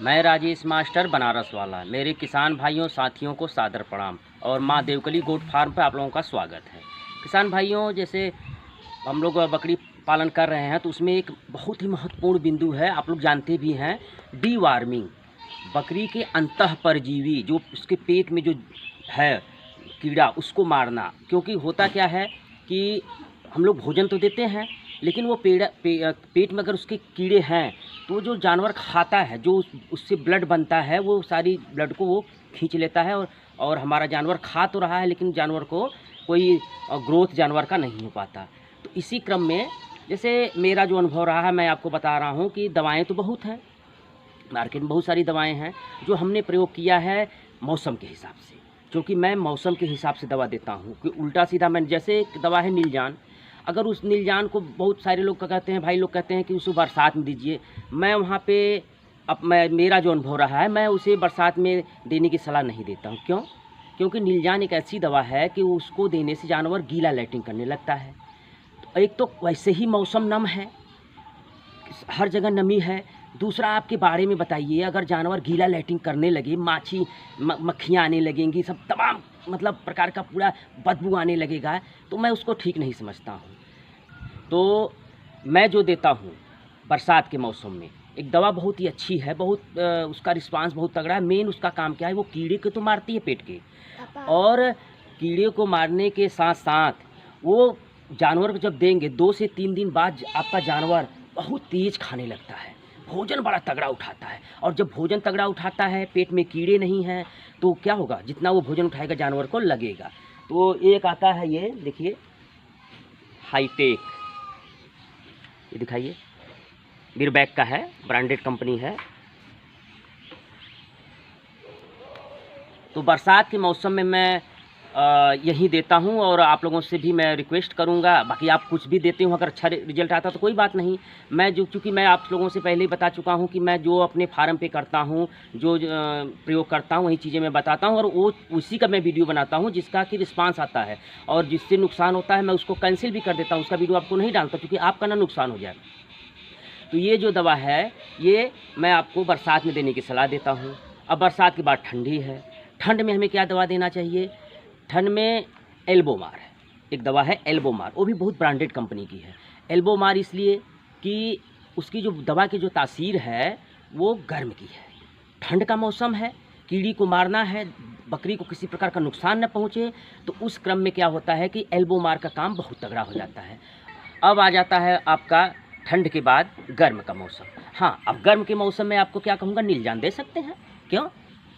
मैं राजेश मास्टर बनारस वाला। मेरे किसान भाइयों साथियों को सादर प्रणाम और माँ देवकली गोट फार्म पर आप लोगों का स्वागत है। किसान भाइयों, जैसे हम लोग बकरी पालन कर रहे हैं तो उसमें एक बहुत ही महत्वपूर्ण बिंदु है, आप लोग जानते भी हैं, डीवार्मिंग। बकरी के अंतः परजीवी जो उसके पेट में जो है कीड़ा, उसको मारना। क्योंकि होता क्या है कि हम लोग भोजन तो देते हैं, लेकिन वो पेट में अगर उसके कीड़े हैं तो जो जानवर खाता है, जो उससे ब्लड बनता है, वो सारी ब्लड को वो खींच लेता है और हमारा जानवर खा तो रहा है लेकिन जानवर को कोई ग्रोथ जानवर का नहीं हो पाता। तो इसी क्रम में जैसे मेरा जो अनुभव रहा है, मैं आपको बता रहा हूँ कि दवाएं तो बहुत हैं, मार्केट में बहुत सारी दवाएं हैं जो हमने प्रयोग किया है मौसम के हिसाब से। क्योंकि मैं मौसम के हिसाब से दवा देता हूँ कि उल्टा सीधा मैं, जैसे एक दवा है नीलजान, अगर उस नीलजान को बहुत सारे लोग कहते हैं, भाई लोग कहते हैं कि उसे बरसात में दीजिए। मैं वहाँ पे मेरा जो अनुभव रहा है, मैं उसे बरसात में देने की सलाह नहीं देता हूँ। क्यों? क्योंकि नीलजान एक ऐसी दवा है कि उसको देने से जानवर गीला लैट्रिन करने लगता है। तो एक तो वैसे ही मौसम नम है, हर जगह नमी है। दूसरा, आपके बारे में बताइए, अगर जानवर गीला लैट्रिन करने लगे, मक्खियाँ आने लगेंगी, सब तमाम मतलब प्रकार का पूरा बदबू आने लगेगा, तो मैं उसको ठीक नहीं समझता हूँ। तो मैं जो देता हूँ बरसात के मौसम में एक दवा बहुत ही अच्छी है, बहुत उसका रिस्पांस बहुत तगड़ा है। मेन उसका काम क्या है, वो कीड़े को तो मारती है पेट के, और कीड़े को मारने के साथ साथ वो जानवर को जब देंगे 2 से 3 दिन बाद आपका जानवर बहुत तेज़ खाने लगता है, भोजन बड़ा तगड़ा उठाता है। और जब भोजन तगड़ा उठाता है, पेट में कीड़े नहीं हैं, तो क्या होगा, जितना वो भोजन उठाएगा जानवर को लगेगा। तो एक आता है, ये देखिए हाईटेक, ये दिखाइए, बिरबैक का है, ब्रांडेड कंपनी है। तो बरसात के मौसम में मैं यही देता हूँ और आप लोगों से भी मैं रिक्वेस्ट करूँगा। बाकी आप कुछ भी देते हो, अगर अच्छा रिजल्ट आता तो कोई बात नहीं। मैं चूँकि मैं आप लोगों से पहले ही बता चुका हूँ कि मैं जो अपने फार्म पे करता हूँ, जो प्रयोग करता हूँ, वही चीज़ें मैं बताता हूँ और वो उसी का मैं वीडियो बनाता हूँ जिसका कि रिस्पांस आता है। और जिससे नुकसान होता है मैं उसको कैंसिल भी कर देता हूँ, उसका वीडियो आपको नहीं डालता, क्योंकि आपका ना नुकसान हो जाए। तो ये जो दवा है, ये मैं आपको बरसात में देने की सलाह देता हूँ। अब बरसात के बाद ठंडी है, ठंड में हमें क्या दवा देना चाहिए? ठंड में एल्बोमार है, एक दवा है एल्बोमार, वो भी बहुत ब्रांडेड कंपनी की है। एल्बोमार इसलिए कि उसकी जो दवा की जो तासीर है वो गर्म की है, ठंड का मौसम है, कीड़ी को मारना है, बकरी को किसी प्रकार का नुकसान न पहुँचे, तो उस क्रम में क्या होता है कि एल्बोमार का काम बहुत तगड़ा हो जाता है। अब आ जाता है आपका ठंड के बाद गर्म का मौसम। हाँ, अब गर्म के मौसम में आपको क्या कहूँगा, नीलजान दे सकते हैं। क्यों?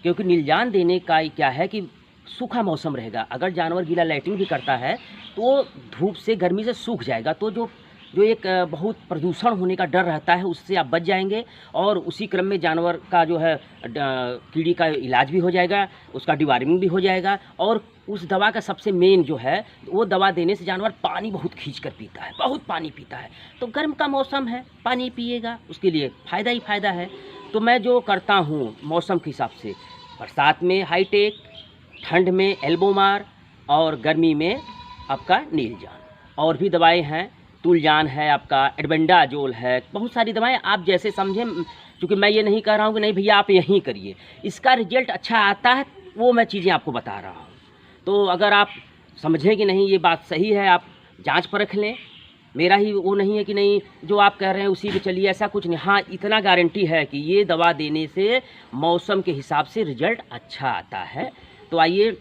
क्योंकि नीलजान देने का क्या है कि सूखा मौसम रहेगा, अगर जानवर गीला लैट्रिन भी करता है तो धूप से, गर्मी से सूख जाएगा, तो जो एक बहुत प्रदूषण होने का डर रहता है उससे आप बच जाएंगे। और उसी क्रम में जानवर का जो है कीड़ी का इलाज भी हो जाएगा, उसका डिवार्मिंग भी हो जाएगा। और उस दवा का सबसे मेन जो है, वो दवा देने से जानवर पानी बहुत खींच कर पीता है, बहुत पानी पीता है। तो गर्म का मौसम है, पानी पिएगा, उसके लिए फ़ायदा ही फ़ायदा है। तो मैं जो करता हूँ मौसम के हिसाब से, बरसात में हाईटेक, ठंड में एल्बोमार और गर्मी में आपका नीलजान। और भी दवाएं हैं, तुलजान है, आपका एडबेंडाजोल है, बहुत सारी दवाएं आप जैसे समझें। क्योंकि मैं ये नहीं कह रहा हूँ कि नहीं भैया आप यहीं करिए, इसका रिजल्ट अच्छा आता है वो मैं चीज़ें आपको बता रहा हूँ। तो अगर आप समझें कि नहीं ये बात सही है, आप जांच परख लें। मेरा ही वो नहीं है कि नहीं जो आप कह रहे हैं उसी पे चलिए, ऐसा कुछ नहीं। हाँ, इतना गारंटी है कि ये दवा देने से मौसम के हिसाब से रिजल्ट अच्छा आता है। तो आइए,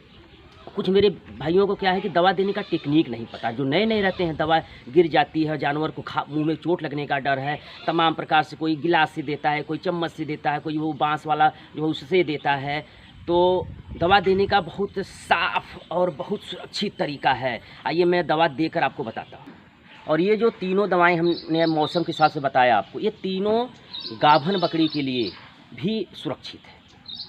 कुछ मेरे भाइयों को क्या है कि दवा देने का टेक्निक नहीं पता, जो नए नए रहते हैं, दवा गिर जाती है, जानवर को मुंह में चोट लगने का डर है, तमाम प्रकार से, कोई गिलास से देता है, कोई चम्मच से देता है, कोई वो बांस वाला जो उससे देता है। तो दवा देने का बहुत साफ और बहुत सुरक्षित तरीका है। आइए मैं दवा देकर आपको बताता हूँ। और ये जो तीनों दवाएं हमने मौसम के हिसाब से बताया आपको, ये तीनों गाभन बकरी के लिए भी सुरक्षित है।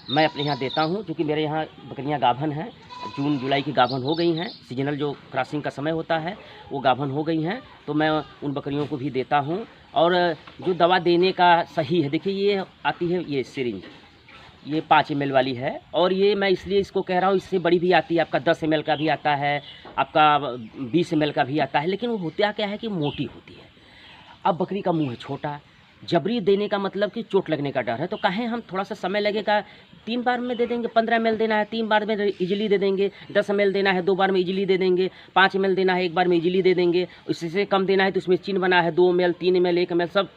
मैं अपने यहाँ देता हूँ, क्योंकि मेरे यहाँ बकरियाँ गाभन हैं, जून जुलाई की गाभन हो गई हैं, सीजनल जो क्रॉसिंग का समय होता है वो गाभन हो गई हैं, तो मैं उन बकरियों को भी देता हूँ। और जो दवा देने का सही है, देखिए ये आती है, ये सिरिंज, ये 5 ml वाली है। और ये मैं इसलिए इसको कह रहा हूँ, इससे बड़ी भी आती है, आपका 10 ml का भी आता है, आपका 20 ml का भी आता है, लेकिन वो होता क्या है कि मोटी होती है। अब बकरी का मुँह है छोटा, जबरी देने का मतलब कि चोट लगने का डर है, तो कहें हम थोड़ा सा समय लगेगा, 3 बार में दे देंगे। 15 ml देना है 3 बार में ईजिली दे देंगे, 10 ml देना है 2 बार में ईजिली दे देंगे, 5 ml देना है 1 बार में ईजिली दे देंगे। इससे कम देना है तो उसमें चिन्ह बना है 2 ml 3 ml 1 ml सब।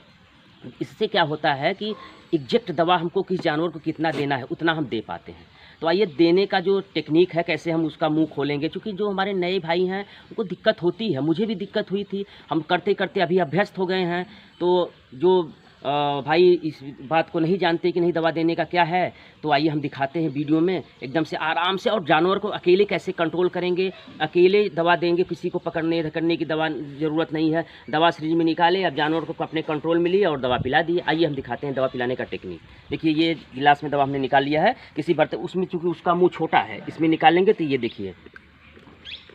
इससे क्या होता है कि एग्जैक्ट दवा हमको किस जानवर को कितना देना है उतना हम दे पाते हैं। तो आइए देने का जो टेक्निक है, कैसे हम उसका मुंह खोलेंगे, क्योंकि जो हमारे नए भाई हैं उनको दिक्कत होती है, मुझे भी दिक्कत हुई थी, हम करते करते अभी अभ्यस्त हो गए हैं। तो जो भाई इस बात को नहीं जानते कि नहीं दवा देने का क्या है, तो आइए हम दिखाते हैं वीडियो में एकदम से आराम से। और जानवर को अकेले कैसे कंट्रोल करेंगे, अकेले दवा देंगे, किसी को पकड़ने धकड़ने की दवा ज़रूरत नहीं है। दवा सीरिंज में निकाले, अब जानवर को अपने कंट्रोल में लिए और दवा पिला दी। आइए हम दिखाते हैं दवा पिलाने का टेक्निक। देखिए ये गिलास में दवा हमने निकाल लिया है किसी बर्तन, उसमें चूँकि उसका मुँह छोटा है, इसमें निकालेंगे तो ये देखिए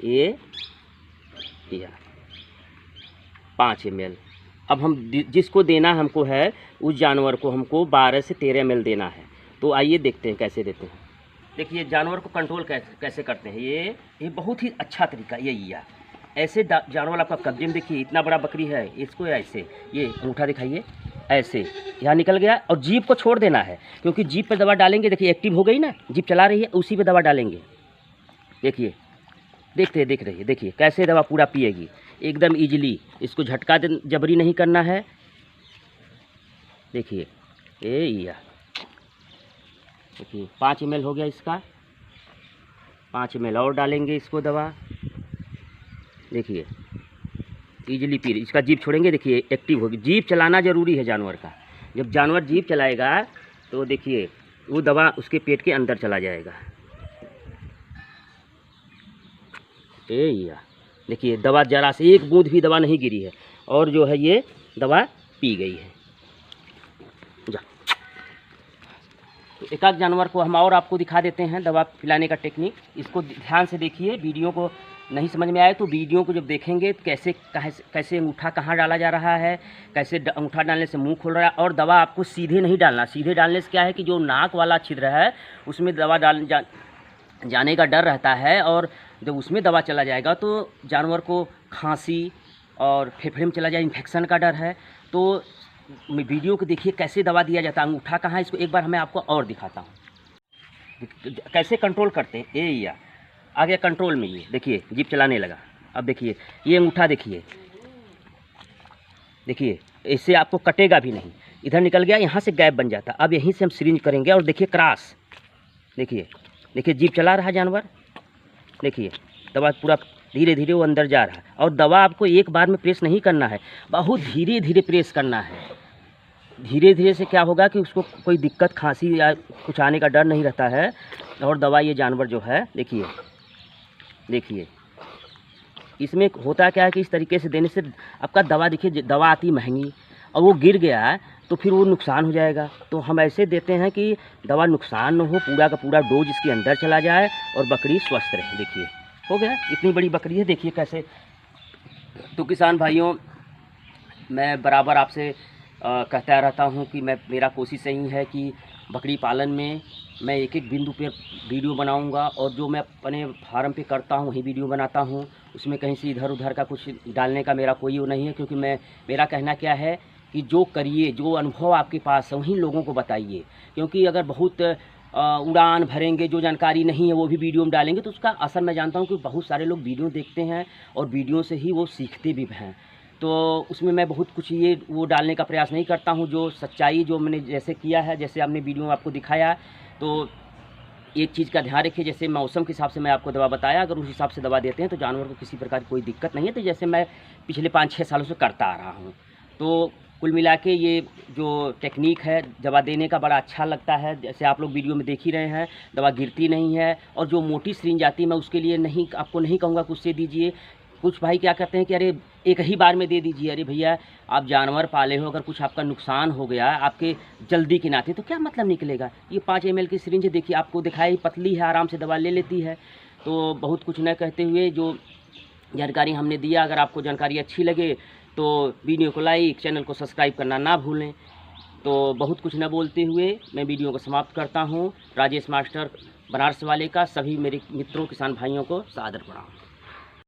ये 5 ml। अब हम जिसको देना हमको है उस जानवर को हमको 12 से 13 ml देना है। तो आइए देखते हैं कैसे देते हैं। देखिए जानवर को कंट्रोल कैसे करते हैं, ये बहुत ही अच्छा तरीका यही है। ऐसे जानवर आपका कब्जे में, देखिए इतना बड़ा बकरी है, इसको ऐसे ये अंगूठा दिखाइए, ऐसे यहाँ निकल गया और जीभ को छोड़ देना है, क्योंकि जीभ पर दवा डालेंगे, देखिए एक्टिव हो गई ना, जीभ चला रही है, उसी पे दवा डालेंगे। देखिए देख रही है, देखिए कैसे दवा पूरा पिएगी एकदम इजीली। इसको झटका जबरी नहीं करना है। देखिए देखिए 5 ml हो गया इसका, 5 ml और डालेंगे इसको दवा। देखिए इजीली पी रही, इसका जीभ छोड़ेंगे, देखिए एक्टिव होगी। जीभ चलाना ज़रूरी है जानवर का, जब जानवर जीभ चलाएगा तो देखिए वो दवा उसके पेट के अंदर चला जाएगा। देखिए दवा जरा से एक बूंद भी दवा नहीं गिरी है और जो है ये दवा पी गई है। जा तो एक आध जानवर को हम और आपको दिखा देते हैं दवा पिलाने का टेक्निक। इसको ध्यान से देखिए, वीडियो को नहीं समझ में आए तो वीडियो को जब देखेंगे तो कैसे अंगूठा कहाँ डाला जा रहा है, कैसे अंगूठा डालने से मुंह खोल रहा है। और दवा आपको सीधे नहीं डालना, सीधे डालने से क्या है कि जो नाक वाला छिद्र है उसमें दवा जाने का डर रहता है, और जब उसमें दवा चला जाएगा तो जानवर को खांसी और फेफड़े में चला जाए, इन्फेक्शन का डर है। तो वीडियो को देखिए कैसे दवा दिया जाता है, अंगूठा कहाँ है इसको एक बार मैं आपको और दिखाता हूँ कैसे कंट्रोल करते हैं। ये आ गया कंट्रोल में, ये देखिए जीभ चलाने लगा। अब देखिए ये अंगूठा देखिए इससे आपको कटेगा भी नहीं, इधर निकल गया, यहाँ से गैप बन जाता। अब यहीं से हम सिरिंज करेंगे और देखिए क्रॉस, देखिए जीभ चला रहा जानवर, देखिए दवा पूरा धीरे धीरे वो अंदर जा रहा है। और दवा आपको एक बार में प्रेस नहीं करना है, बहुत धीरे धीरे प्रेस करना है। धीरे धीरे से क्या होगा कि उसको कोई दिक्कत खांसी या कुछ आने का डर नहीं रहता है। और दवा ये जानवर जो है देखिए इसमें होता क्या है कि इस तरीके से देने से आपका दवा, देखिए दवा आती महंगी और वो गिर गया तो फिर वो नुकसान हो जाएगा। तो हम ऐसे देते हैं कि दवा नुकसान न हो, पूरा का पूरा डोज इसके अंदर चला जाए और बकरी स्वस्थ रहे। देखिए हो गया, इतनी बड़ी बकरी है, देखिए कैसे। तो किसान भाइयों, मैं बराबर आपसे कहता रहता हूँ कि मेरा कोशिश यही है कि बकरी पालन में मैं एक एक बिंदु पे वीडियो बनाऊंगा, और जो मैं अपने फार्म पे करता हूँ वही वीडियो बनाता हूँ। उसमें कहीं से इधर उधर का कुछ डालने का मेरा कोई वो नहीं है, क्योंकि मेरा कहना क्या है कि जो करिए, जो अनुभव आपके पास है वहीं लोगों को बताइए। क्योंकि अगर बहुत उड़ान भरेंगे, जो जानकारी नहीं है वो भी वीडियो में डालेंगे, तो उसका असर मैं जानता हूँ कि बहुत सारे लोग वीडियो देखते हैं और वीडियो से ही वो सीखते भी हैं। तो उसमें मैं बहुत कुछ वो डालने का प्रयास नहीं करता हूँ। जो सच्चाई, जो मैंने जैसे किया है, जैसे आपने वीडियो में आपको दिखाया, तो एक चीज़ का ध्यान रखिए, जैसे मौसम के हिसाब से मैं आपको दवा बताया, अगर उस हिसाब से दवा देते हैं तो जानवर को किसी प्रकार की कोई दिक्कत नहीं है। तो जैसे मैं पिछले 5-6 सालों से करता आ रहा हूँ, तो कुल मिला के ये जो टेक्निक है दवा देने का बड़ा अच्छा लगता है। जैसे आप लोग वीडियो में देख ही रहे हैं, दवा गिरती नहीं है। और जो मोटी सिरिंज आती है, मैं उसके लिए आपको नहीं कहूँगा कि उससे दीजिए। कुछ भाई क्या करते हैं कि अरे एक ही बार में दे दीजिए। अरे भैया, आप जानवर पाले हो, अगर कुछ आपका नुकसान हो गया आपके जल्दी के नाते, तो क्या मतलब निकलेगा। ये 5 ml की सिरिंज देखिए, आपको दिखाई पतली है, आराम से दवा ले लेती है। तो बहुत कुछ न कहते हुए जो जानकारी हमने दिया, अगर आपको जानकारी अच्छी लगे तो वीडियो को लाइक, चैनल को सब्सक्राइब करना ना भूलें। तो बहुत कुछ न बोलते हुए मैं वीडियो को समाप्त करता हूँ। राजेश मास्टर बनारस वाले का सभी मेरे मित्रों, किसान भाइयों को सादर प्रणाम।